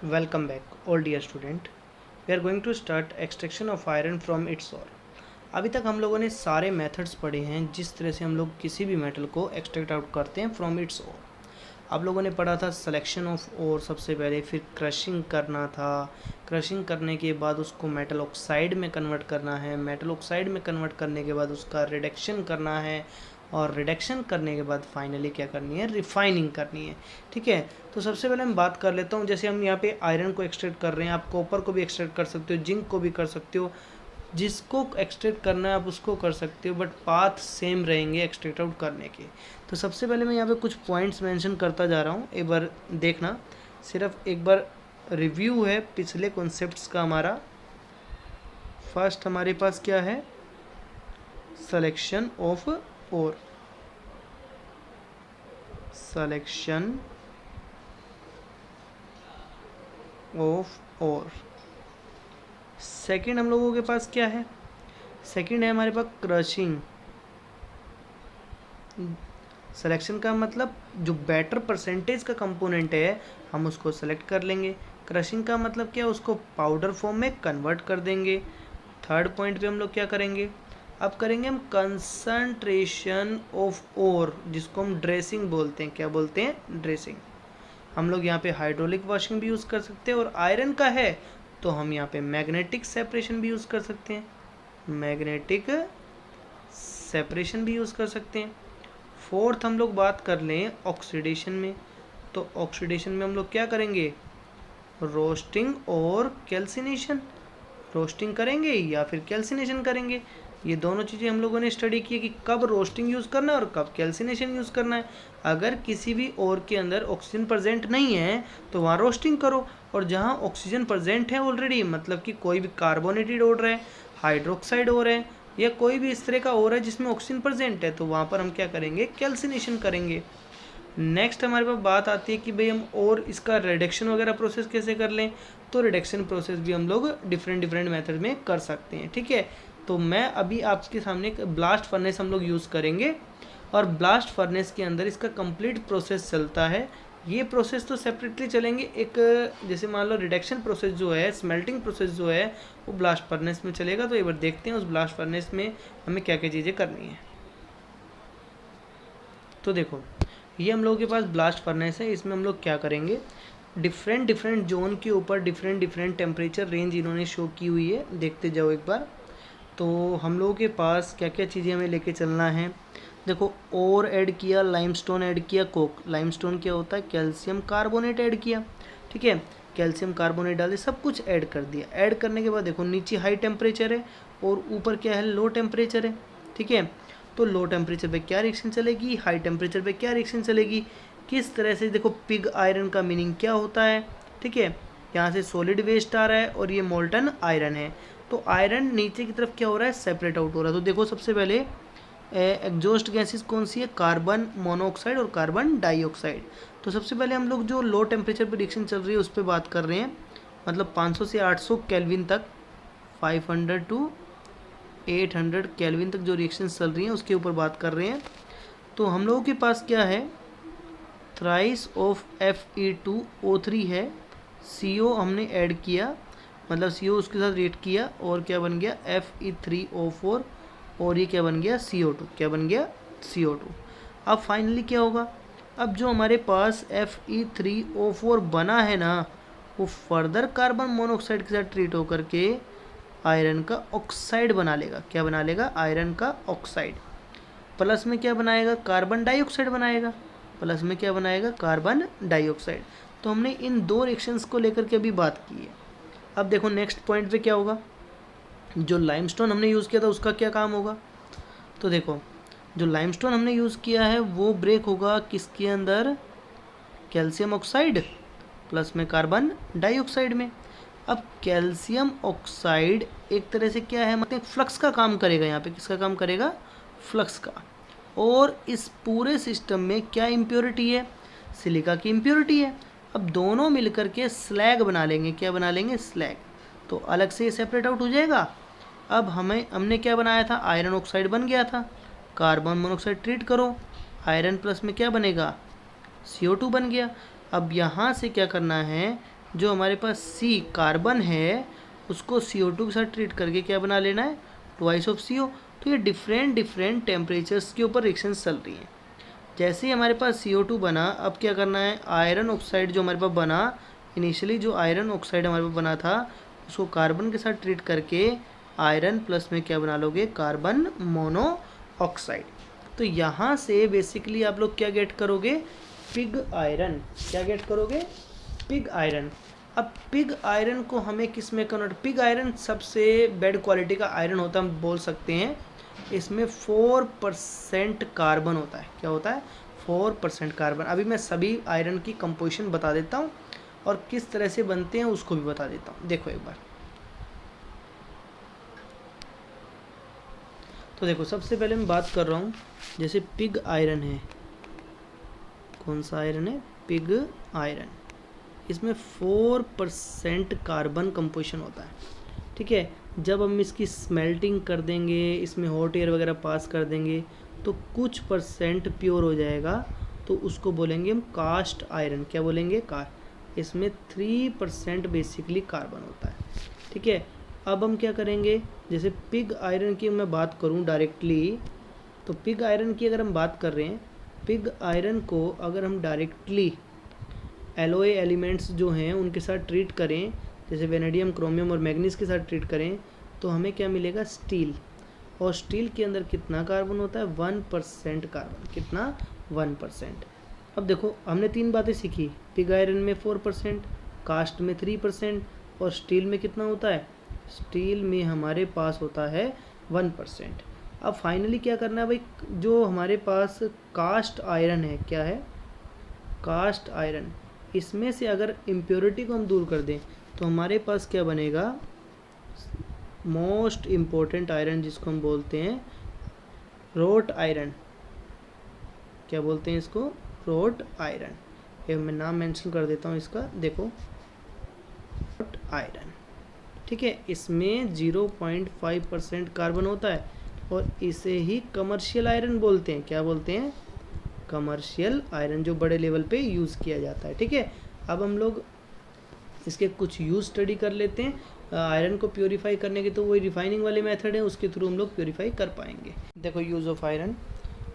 Welcome back, all dear student. We are going to start extraction of iron from its ore. अभी तक हम लोगों ने सारे मेथड्स पढ़े हैं जिस तरह से हम लोग किसी भी मेटल को एक्सट्रैक्ट आउट करते हैं फ्रॉम इट्स ओर। आप लोगों ने पढ़ा था सिलेक्शन ऑफ ओर सबसे पहले, फिर क्रशिंग करना था। क्रशिंग करने के बाद उसको मेटल ऑक्साइड में कन्वर्ट करना है। मेटल ऑक्साइड में कन्वर्ट करने के बाद उसका रिडक्शन करना है, और रिडक्शन करने के बाद फाइनली क्या करनी है, रिफाइनिंग करनी है। ठीक है, तो सबसे पहले मैं बात कर लेता हूँ। जैसे हम यहाँ पे आयरन को एक्सट्रैक्ट कर रहे हैं, आप कॉपर को भी एक्सट्रैक्ट कर सकते हो, जिंक को भी कर सकते हो, जिसको एक्सट्रैक्ट करना है आप उसको कर सकते हो, बट पाथ सेम रहेंगे एक्सट्रैक्ट आउट करने के। तो सबसे पहले मैं यहाँ पे कुछ पॉइंट्स मेंशन करता जा रहा हूँ, एक बार देखना, सिर्फ एक बार रिव्यू है पिछले कॉन्सेप्ट्स का हमारा। फर्स्ट हमारे पास क्या है, selection of ore, selection of ore. Second हम लोगों के पास क्या है, सेकंड है हमारे पास क्रशिंग। सिलेक्शन का मतलब जो बेटर परसेंटेज का कंपोनेंट है हम उसको सेलेक्ट कर लेंगे। क्रशिंग का मतलब क्या है, उसको पाउडर फॉर्म में कन्वर्ट कर देंगे। थर्ड पॉइंट पे हम लोग क्या करेंगे, अब करेंगे हम कंसंट्रेशन ऑफ ओर, जिसको हम ड्रेसिंग बोलते हैं। क्या बोलते हैं, ड्रेसिंग। हम लोग यहाँ पे हाइड्रोलिक वॉशिंग भी यूज़ कर सकते हैं, और आयरन का है तो हम यहाँ पे मैग्नेटिक सेपरेशन भी यूज़ कर सकते हैं, मैग्नेटिक सेपरेशन भी यूज़ कर सकते हैं। फोर्थ हम लोग बात कर लें ऑक्सीडेशन में, तो ऑक्सीडेशन में हम लोग क्या करेंगे, रोस्टिंग और कैल्सिनेशन। रोस्टिंग करेंगे या फिर कैल्सिनेशन करेंगे, ये दोनों चीज़ें हम लोगों ने स्टडी की है कि कब रोस्टिंग यूज़ करना है और कब कैल्सिनेशन यूज़ करना है। अगर किसी भी ओर के अंदर ऑक्सीजन प्रेजेंट नहीं है तो वहाँ रोस्टिंग करो, और जहाँ ऑक्सीजन प्रेजेंट है ऑलरेडी, मतलब कि कोई भी कार्बोनेटेड ओर है, हाइड्रोक्साइड ओर है, या कोई भी इस तरह का ओर है जिसमें ऑक्सीजन प्रेजेंट है, तो वहाँ पर हम क्या करेंगे, कैल्सिनेशन करेंगे। नेक्स्ट हमारे पास बात आती है कि भाई हम और इसका रिडक्शन वगैरह प्रोसेस कैसे कर लें, तो रिडक्शन प्रोसेस भी हम लोग डिफरेंट मेथड में कर सकते हैं। ठीक है, तो मैं अभी आपके सामने एक ब्लास्ट फर्नेस हम लोग यूज़ करेंगे, और ब्लास्ट फर्नेस के अंदर इसका कंप्लीट प्रोसेस चलता है। ये प्रोसेस तो सेपरेटली चलेंगे, एक जैसे मान लो रिडक्शन प्रोसेस जो है, स्मेल्टिंग प्रोसेस जो है, वो ब्लास्ट फर्नेस में चलेगा। तो एक बार देखते हैं उस ब्लास्ट फर्नेस में हमें क्या क्या चीज़ें करनी है। तो देखो, ये हम लोगों के पास ब्लास्ट फर्नेस है, इसमें हम लोग क्या करेंगे, डिफरेंट जोन के ऊपर डिफरेंट टेम्परेचर रेंज इन्होंने शो की हुई है, देखते जाओ एक बार। तो हम लोगों के पास क्या क्या चीज़ें हमें लेके चलना है, देखो, ओर ऐड किया, लाइमस्टोन ऐड किया, कोक। लाइमस्टोन क्या होता है, कैल्शियम कार्बोनेट ऐड किया। ठीक है, कैल्शियम कार्बोनेट डाले, सब कुछ ऐड कर दिया। ऐड करने के बाद देखो, नीचे हाई टेम्परेचर है और ऊपर क्या है, लो टेम्परेचर है। ठीक है, तो लो टेम्परेचर पे क्या रिएक्शन चलेगी, हाई टेम्परेचर पे क्या रिएक्शन चलेगी, किस तरह से। देखो, पिग आयरन का मीनिंग क्या होता है। ठीक है, यहाँ से सॉलिड वेस्ट आ रहा है और ये मोल्टन आयरन है, तो आयरन नीचे की तरफ क्या हो रहा है, सेपरेट आउट हो रहा है। तो देखो, सबसे पहले एग्जॉस्ट गैसेस कौन सी है, कार्बन मोनोऑक्साइड और कार्बन डाइऑक्साइड। तो सबसे पहले हम लोग जो लो टेम्परेचर पर रिएक्शन चल रही है उस पर बात कर रहे हैं, मतलब 500 से 800 केल्विन तक, 500 टू 800 केल्विन तक जो रिएक्शन चल रही हैं उसके ऊपर बात कर रहे हैं। तो हम लोगों के पास क्या है, थ्राइस ऑफ Fe2O3 है, CO हमने ऐड किया, मतलब CO उसके साथ रेट किया, और क्या बन गया, Fe3O4, और ये क्या बन गया, CO2। क्या बन गया, CO2। अब फाइनली क्या होगा, अब जो हमारे पास Fe3O4 बना है ना, वो फर्दर कार्बन मोनोऑक्साइड के साथ ट्रीट होकर के आयरन का ऑक्साइड बना लेगा। क्या बना लेगा, आयरन का ऑक्साइड। प्लस में क्या बनाएगा, कार्बन डाइऑक्साइड बनाएगा। प्लस में क्या बनाएगा, कार्बन डाइऑक्साइड। तो हमने इन दो रिएक्शंस को लेकर के अभी बात की है। अब देखो नेक्स्ट पॉइंट पे क्या होगा, जो लाइमस्टोन हमने यूज़ किया था उसका क्या काम होगा। तो देखो, जो लाइमस्टोन हमने यूज़ किया है वो ब्रेक होगा किसके अंदर, कैल्शियम ऑक्साइड प्लस में कार्बन डाइऑक्साइड में। अब कैल्शियम ऑक्साइड एक तरह से क्या है, मतलब फ्लक्स का काम करेगा। यहाँ पे किसका काम करेगा, फ्लक्स का। और इस पूरे सिस्टम में क्या इम्प्योरिटी है, सिलिका की इम्प्योरिटी है। अब दोनों मिलकर के स्लैग बना लेंगे। क्या बना लेंगे, स्लैग। तो अलग से ये सेपरेट आउट हो जाएगा। अब हमने क्या बनाया था, आयरन ऑक्साइड बन गया था, कार्बन मोनोऑक्साइड ट्रीट करो, आयरन प्लस में क्या बनेगा, CO2 बन गया। अब यहाँ से क्या करना है, जो हमारे पास सी कार्बन है उसको CO2 के साथ ट्रीट करके क्या बना लेना है, ट्वाइस ऑफ CO। तो ये डिफरेंट डिफरेंट टेम्परेचर्स के ऊपर रिएक्शंस चल रही हैं। जैसे ही हमारे पास CO2 बना, अब क्या करना है, आयरन ऑक्साइड जो हमारे पास बना, इनिशियली जो आयरन ऑक्साइड हमारे पास बना था उसको कार्बन के साथ ट्रीट करके आयरन प्लस में क्या बना लोगे, कार्बन मोनोऑक्साइड। तो यहाँ से बेसिकली आप लोग क्या गेट करोगे, पिग आयरन। क्या गेट करोगे, पिग आयरन। अब पिग आयरन को हमें किस में कन्वर्ट, पिग आयरन सबसे बैड क्वालिटी का आयरन होता है, हम बोल सकते हैं। इसमें 4% कार्बन होता है। क्या होता है, 4% कार्बन। अभी मैं सभी आयरन की कंपोजिशन बता देता हूँ और किस तरह से बनते हैं उसको भी बता देता हूँ। देखो एक बार, तो देखो सबसे पहले मैं बात कर रहा हूँ, जैसे पिग आयरन है, कौन सा आयरन है, पिग आयरन। इसमें 4% कार्बन कंपोजिशन होता है। ठीक है, जब हम इसकी स्मेल्टिंग कर देंगे, इसमें हॉट एयर वगैरह पास कर देंगे तो कुछ परसेंट प्योर हो जाएगा, तो उसको बोलेंगे हम कास्ट आयरन। क्या बोलेंगे, इसमें 3% बेसिकली कार्बन होता है। ठीक है, अब हम क्या करेंगे, जैसे पिग आयरन की मैं बात करूं डायरेक्टली, तो पिग आयरन की अगर हम बात कर रहे हैं, पिग आयरन को अगर हम डायरेक्टली एलॉय एलिमेंट्स जो हैं उनके साथ ट्रीट करें, जैसे वेनेडियम, क्रोमियम और मैग्नीज के साथ ट्रीट करें, तो हमें क्या मिलेगा, स्टील। और स्टील के अंदर कितना कार्बन होता है, 1% कार्बन। कितना, 1%। अब देखो हमने 3 बातें सीखी, पिग आयरन में 4%, कास्ट में 3% और स्टील में कितना होता है, स्टील में हमारे पास होता है 1%। अब फाइनली क्या करना है भाई, जो हमारे पास कास्ट आयरन है, क्या है, कास्ट आयरन, इसमें से अगर इम्प्योरिटी को हम दूर कर दें तो हमारे पास क्या बनेगा, मोस्ट इम्पोर्टेंट आयरन जिसको हम बोलते हैं रोट आयरन। क्या बोलते हैं इसको, रोट आयरन। ये मैं नाम मेंशन कर देता हूँ इसका, देखो रोट आयरन। ठीक है, इसमें 0.5% कार्बन होता है और इसे ही कमर्शियल आयरन बोलते हैं। क्या बोलते हैं, कमर्शियल आयरन, जो बड़े लेवल पे यूज़ किया जाता है। ठीक है, अब हम लोग इसके कुछ यूज़ स्टडी कर लेते हैं। आयरन को प्योरीफाई करने के तो वही रिफाइनिंग वाले मेथड है, उसके थ्रू हम लोग प्योरीफाई कर पाएंगे। देखो use of iron,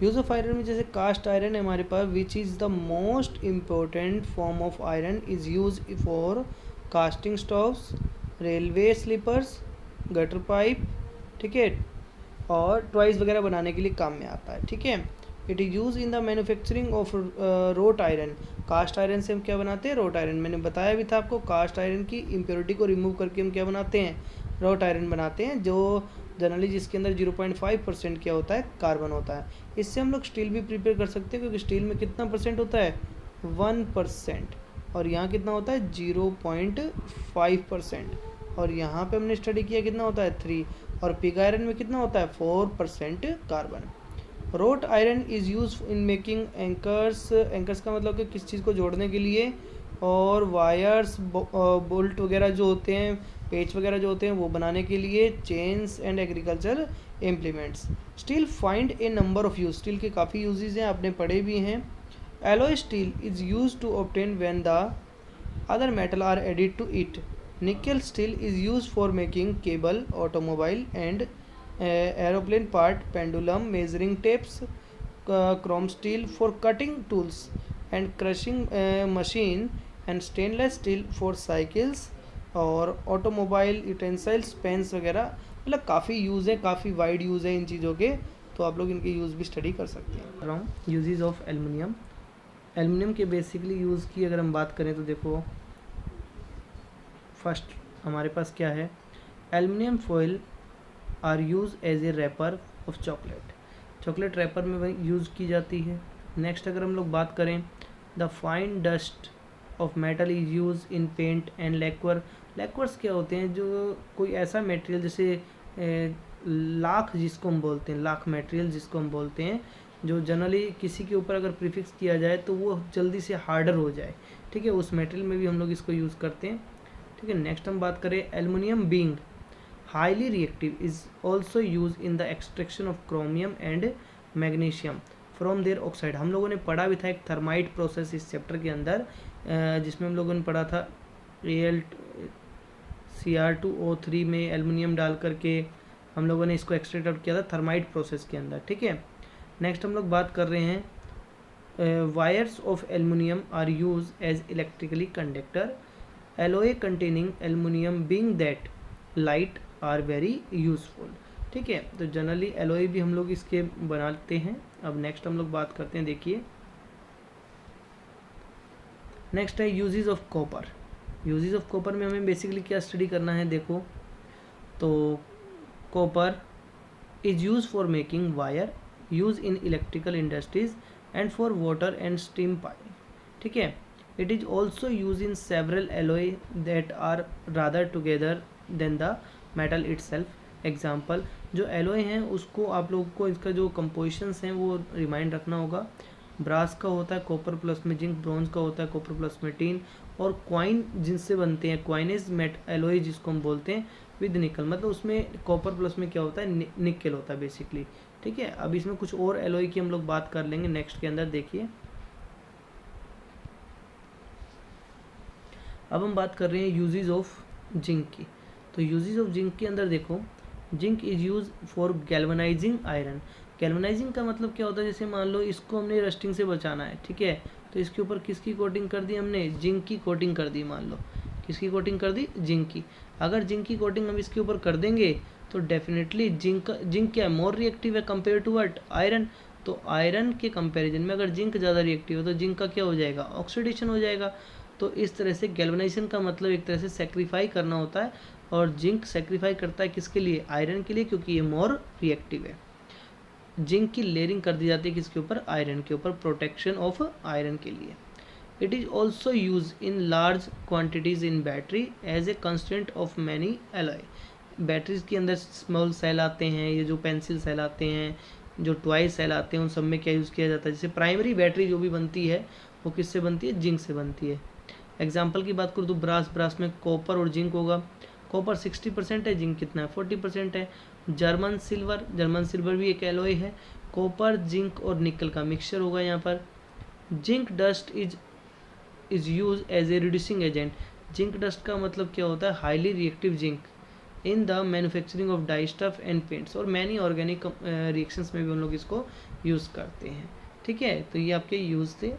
use of iron में जैसे कास्ट आयरन है हमारे पास, which is the most important form of iron, is use for casting stoves, railway sleepers, gutter pipe, ठीक है, और टॉयज वगैरह बनाने के लिए काम में आता है। ठीक है, it is use in the manufacturing of wrought iron. Cast iron से हम क्या बनाते हैं, रोट आयरन। मैंने बताया भी था आपको, कास्ट आयरन की इम्प्योरिटी को रिमूव करके हम क्या बनाते हैं, रोट आयरन बनाते हैं, जो जनरली जिसके अंदर 0.5% क्या होता है, कार्बन होता है। इससे हम लोग स्टील भी प्रिपेयर कर सकते हैं, क्योंकि स्टील में कितना परसेंट होता है, 1%, और यहाँ कितना होता है, 0.5%, और यहाँ पे हमने स्टडी किया कितना होता है, 3, और पिग आयरन में कितना होता है, 4% carbon. Road iron is use in making anchors, anchors का मतलब कि किस चीज़ को जोड़ने के लिए, और वायर्स, बोल्ट वगैरह जो होते हैं, पेच वगैरह जो होते हैं वो बनाने के लिए, chains and agriculture implements. Steel find a number of use, steel के काफ़ी यूजेज हैं, आपने पढ़े भी हैं। Alloy steel is use to obtain when the other metal are added to it. Nickel steel is use for making cable, automobile and aeroplane part, pendulum, measuring tapes, chrome steel for cutting tools and crushing machine, and stainless steel for cycles और automobile utensils, pens वगैरह। मतलब काफ़ी use है, काफ़ी wide use है इन चीज़ों के, तो आप लोग इनके यूज़ भी स्टडी कर सकते हैं। यूजेस ऑफ एल्युमिनियम, एल्युमिनियम के बेसिकली यूज़ की अगर हम बात करें तो देखो, फर्स्ट हमारे पास क्या है, aluminium foil are use as a wrapper of chocolate, chocolate wrapper में वही यूज़ की जाती है। नेक्स्ट अगर हम लोग बात करें, the fine dust of metal is use in paint and lacquer. Lacquers क्या होते हैं, जो कोई ऐसा मटेरियल जैसे लाख जिसको हम बोलते हैं, लाख मटेरियल जिसको हम बोलते हैं, जो जनरली किसी के ऊपर अगर प्रीफिक्स किया जाए तो वो जल्दी से हार्डर हो जाए। ठीक है, उस मटेरियल में भी हम लोग इसको यूज़ करते हैं। ठीक है, नेक्स्ट हम बात करें, aluminium being highly reactive is also used in the extraction of chromium and magnesium from their oxide। हम लोगों ने पढ़ा भी था एक थर्माइट प्रोसेस इस चैप्टर के अंदर, जिसमें हम लोगों ने पढ़ा था Cr2O3 में एल्युमिनियम डाल करके हम लोगों ने इसको एक्सट्रैक्ट आउट किया था थर्माइट प्रोसेस के अंदर, ठीक है। नेक्स्ट हम लोग बात कर रहे हैं wires of aluminium are use as electrically conductor, alloy containing aluminium being that light are very useful, ठीक है। तो जनरली एलोए भी हम लोग इसके बनाते हैं। अब नेक्स्ट हम लोग बात करते हैं, देखिए नेक्स्ट है uses of copper. Uses of copper में हमें बेसिकली क्या स्टडी करना है, देखो तो copper is use for making wire, use in electrical industries and for water and steam pipe, ठीक है। It is also use in several alloy that are rather together then the metal itself. Example, जो alloy हैं उसको आप लोगों को इसका जो कंपोजिशंस हैं वो रिमाइंड रखना होगा। ब्रास का होता है कॉपर प्लस में जिंक, ब्रॉन्ज का होता है कॉपर प्लस में टीन, और क्वाइन जिनसे बनते हैं, क्वाइनेज मेट एलोए जिसको हम बोलते हैं विद निकल, मतलब उसमें कॉपर प्लस में क्या होता है, निकल होता है बेसिकली, ठीक है। अब इसमें कुछ और एलोए की हम लोग बात कर लेंगे नेक्स्ट के अंदर। देखिए अब हम बात कर रहे हैं यूजेस ऑफ जिंक की। तो यूजेस ऑफ जिंक के अंदर देखो, zinc is use for galvanising iron. Galvanising का मतलब क्या होता है, जैसे मान लो इसको हमने रस्टिंग से बचाना है, ठीक है, तो इसके ऊपर किसकी कोटिंग कर दी हमने, जिंक की कोटिंग कर दी। मान लो किसकी कोटिंग कर दी, जिंक की। अगर जिंक की कोटिंग हम इसके ऊपर कर देंगे तो डेफिनेटली जिंक क्या है, मोर रिएक्टिव है कंपेयर टू व्हाट, आयरन। तो आयरन के कंपैरिजन में अगर जिंक ज़्यादा रिएक्टिव है तो जिंक का क्या हो जाएगा, ऑक्सीडेशन हो जाएगा। तो इस तरह से गैल्वनाइजेशन का मतलब एक तरह से सेक्रीफाई करना होता है, और जिंक सेक्रीफाई करता है किसके लिए, आयरन के लिए, क्योंकि ये मोर रिएक्टिव है। जिंक की लेयरिंग कर दी जाती है किसके ऊपर, आयरन के ऊपर, प्रोटेक्शन ऑफ आयरन के लिए। It is also use in large quantities in battery as a constant of many alloy. Batteries के अंदर स्मॉल सेल आते हैं, ये जो पेंसिल सेल आते हैं, जो टॉय सेल आते हैं, उन सब में क्या यूज़ किया जाता है। जैसे प्राइमरी बैटरी जो भी बनती है वो किससे बनती है, जिंक से बनती है। एग्जाम्पल की बात करूँ तो ब्रास में कॉपर और जिंक होगा। कॉपर 60% है, जिंक कितना है, 40% है। जर्मन सिल्वर भी एक एलॉय है। कॉपर, जिंक और निकल का मिक्सचर होगा यहाँ पर। Zinc dust is use as a reducing agent. Zinc dust का मतलब क्या होता है, highly reactive zinc in the manufacturing of dye stuff and paints, और मैनी ऑर्गेनिक रिएक्शंस में भी हम लोग इसको यूज़ करते हैं, ठीक है। तो ये आपके यूज़ थे।